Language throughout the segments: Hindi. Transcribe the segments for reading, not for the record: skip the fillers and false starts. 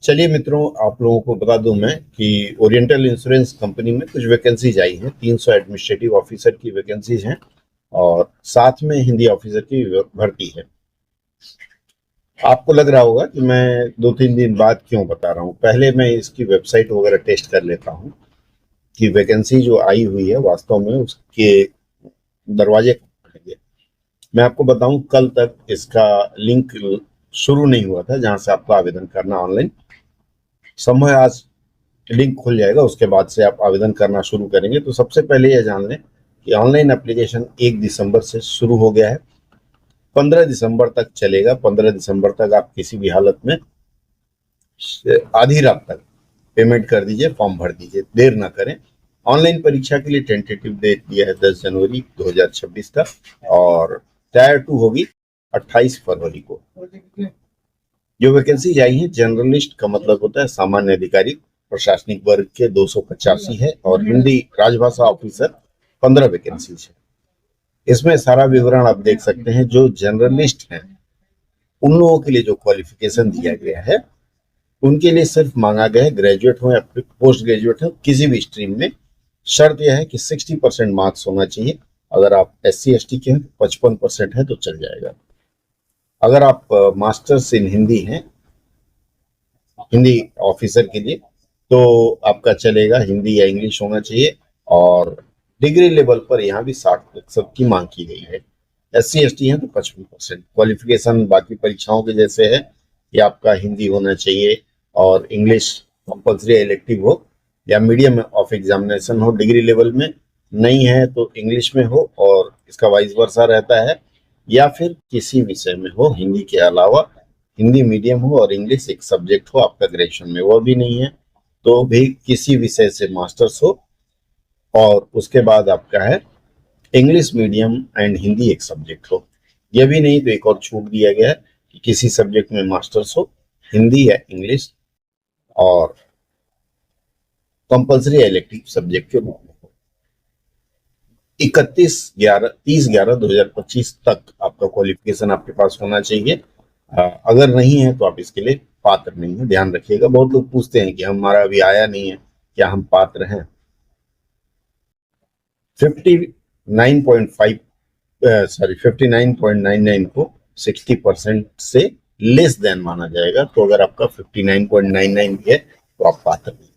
चलिए मित्रों, आप लोगों को बता दूं मैं कि ओरिएंटल इंश्योरेंस कंपनी में कुछ वैकेंसीज आई हैं। 300 एडमिनिस्ट्रेटिव ऑफिसर की वैकेंसीज हैं और साथ में हिंदी ऑफिसर की भर्ती है। आपको लग रहा होगा कि मैं 2-3 दिन बाद क्यों बता रहा हूँ। पहले मैं इसकी वेबसाइट वगैरह टेस्ट कर लेता हूँ कि वैकेंसी जो आई हुई है वास्तव में उसके दरवाजे कब खुलेंगे। मैं आपको बताऊं, कल तक इसका लिंक शुरू नहीं हुआ था जहां से आपको आवेदन करना ऑनलाइन। समय आज लिंक खुल जाएगा, उसके बाद से आप आवेदन करना शुरू करेंगे। तो सबसे पहले यह जान लें कि ऑनलाइन एप्लीकेशन 1 दिसंबर से शुरू हो गया है, 15 दिसंबर तक चलेगा। 15 दिसंबर तक आप किसी भी हालत में आधी रात तक पेमेंट कर दीजिए, फॉर्म भर दीजिए, देर ना करें। ऑनलाइन परीक्षा के लिए टेंटेटिव डेट दिया है 10 जनवरी 2026 का, और टायर 2 होगी 28 फरवरी को। जो वैकेंसी आई है, जर्नलिस्ट का मतलब होता है सामान्य अधिकारी, प्रशासनिक वर्ग के 285 है, और हिंदी राजभाषा ऑफिसर 15 वैकेंसी है। इसमें सारा विवरण आप देख सकते हैं। जो जर्नलिस्ट हैं उन लोगों के लिए जो क्वालिफिकेशन दिया गया है, उनके लिए सिर्फ मांगा गया है ग्रेजुएट हो या पोस्ट ग्रेजुएट हो किसी भी स्ट्रीम में। शर्त यह है कि 60% मार्क्स होना चाहिए। अगर आप SC ST के हैं 55% है तो चल जाएगा। अगर आप मास्टर्स इन हिंदी हैं, हिंदी ऑफिसर के लिए, तो आपका चलेगा, हिंदी या इंग्लिश होना चाहिए। और डिग्री लेवल पर यहाँ भी 60% की मांग की गई है। SC ST है तो 55%। क्वालिफिकेशन बाकी परीक्षाओं के जैसे है कि आपका हिंदी होना चाहिए और इंग्लिश कंपल्सरी इलेक्टिव हो या मीडियम ऑफ एग्जामिनेशन हो। डिग्री लेवल में नहीं है तो इंग्लिश में हो, और इसका वाइस वर्सा रहता है, या फिर किसी विषय में हो हिंदी के अलावा। हिंदी मीडियम हो और इंग्लिश एक सब्जेक्ट हो, आपका ग्रेजुएशन में वो भी नहीं है तो भी किसी विषय से मास्टर्स हो, और उसके बाद आपका है इंग्लिश मीडियम एंड हिंदी एक सब्जेक्ट हो। यह भी नहीं तो एक और छूट दिया गया है कि किसी सब्जेक्ट में मास्टर्स हो, हिंदी या इंग्लिश, और कंपल्सरी इलेक्टिव सब्जेक्ट के रूप में हो। 30/11/2025 तक आपका क्वालिफिकेशन आपके पास होना चाहिए। अगर नहीं है तो आप इसके लिए पात्र नहीं है, ध्यान रखिएगा। बहुत लोग पूछते हैं कि हमारा अभी आया नहीं है, क्या हम पात्र हैं। 59.99 को 60% से लेस देन माना जाएगा। तो अगर आपका 59.99 भी है तो आप पात्र नहीं।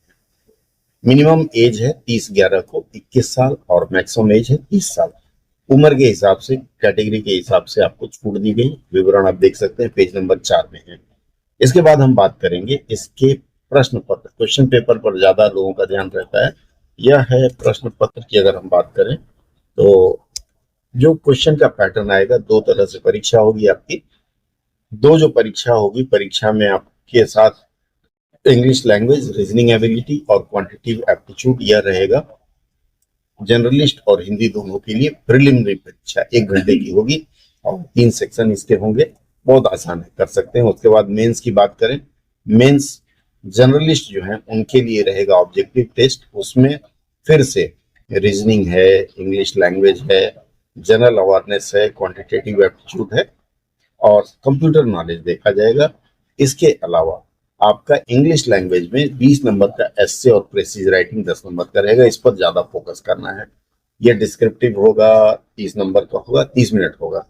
मिनिमम एज है 30/11 को 21 साल, और मैक्सिमम एज है 30 साल। उम्र के हिसाब से, कैटेगरी के हिसाब से आपको छूट दी गई। विवरण आप देख सकते हैं, पेज नंबर 4 में है। इसके बाद हम बात करेंगे इसके प्रश्न पत्र। क्वेश्चन पेपर पर ज्यादा लोगों का ध्यान रहता है। यह है प्रश्न पत्र की अगर हम बात करें तो जो क्वेश्चन का पैटर्न आएगा, 2 तरह से परीक्षा होगी आपकी। दो जो परीक्षा होगी, परीक्षा में आपके साथ इंग्लिश लैंग्वेज, रीजनिंग एबिलिटी और क्वांटिटेटिव एप्टीट्यूड यह रहेगा। जर्नलिस्ट और हिंदी दोनों के लिए प्रिलिमिनरी परीक्षा 1 घंटे की होगी और 3 सेक्शन इसके होंगे। बहुत आसान है, कर सकते हैं। उसके बाद मेंस की बात करें, मेंस जर्नलिस्ट जो है उनके लिए रहेगा ऑब्जेक्टिव टेस्ट। उसमें फिर से रीजनिंग है, इंग्लिश लैंग्वेज है, जनरल अवेयरनेस है, क्वांटिटेटिव एप्टीट्यूड है, और कंप्यूटर नॉलेज देखा जाएगा। इसके अलावा आपका इंग्लिश लैंग्वेज में 20 नंबर का एस्से और प्रेसिज राइटिंग 10 नंबर का रहेगा। इस पर ज्यादा फोकस करना है। यह डिस्क्रिप्टिव होगा, 30 नंबर का होगा, 30 मिनट होगा।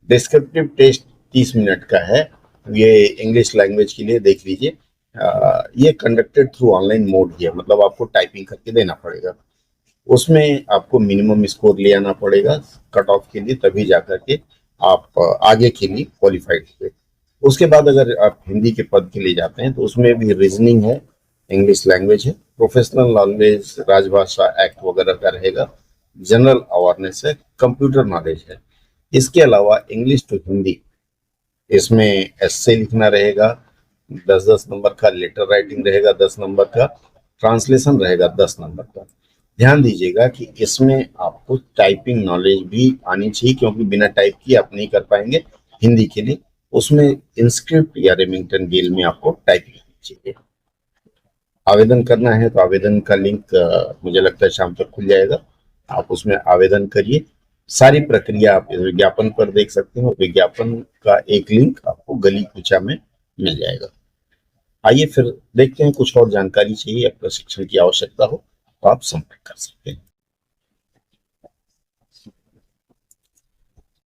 डिस्क्रिप्टिव टेस्ट 30 मिनट का है। ये इंग्लिश लैंग्वेज के लिए देख लीजिए। ये कंडक्टेड थ्रू ऑनलाइन मोड ही है, मतलब आपको टाइपिंग करके देना पड़ेगा। उसमें आपको मिनिमम स्कोर ले आना पड़ेगा कट ऑफ के लिए, तभी जाकर के आप आगे के लिए क्वालिफाइड हुए। उसके बाद अगर आप हिंदी के पद के लिए जाते हैं तो उसमें भी रीजनिंग है, इंग्लिश लैंग्वेज है, प्रोफेशनल नॉलेज, राजभाषा एक्ट वगैरह का रहेगा, जनरल अवेयरनेस है, कंप्यूटर नॉलेज है। इसके अलावा इंग्लिश टू हिंदी, इसमें एस्से लिखना रहेगा 10-10 नंबर का, लेटर राइटिंग रहेगा 10 नंबर का, ट्रांसलेशन रहेगा 10 नंबर का। ध्यान दीजिएगा कि इसमें आपको टाइपिंग नॉलेज भी आनी चाहिए, क्योंकि बिना टाइप किए आप नहीं कर पाएंगे हिंदी के लिए। उसमें इंस्क्रिप्ट या रेमिंगटन गेल में आपको टाइपिंग आनी चाहिए। आवेदन करना है तो आवेदन का लिंक मुझे लगता है शाम तक खुल जाएगा। आप उसमें आवेदन करिए। सारी प्रक्रिया आप इस विज्ञापन पर देख सकते हो। विज्ञापन का एक लिंक आपको गली कूचा में मिल जाएगा। आइए फिर देखते हैं, कुछ और जानकारी चाहिए या प्रशिक्षण की आवश्यकता हो तो आप संपर्क कर सकते हैं।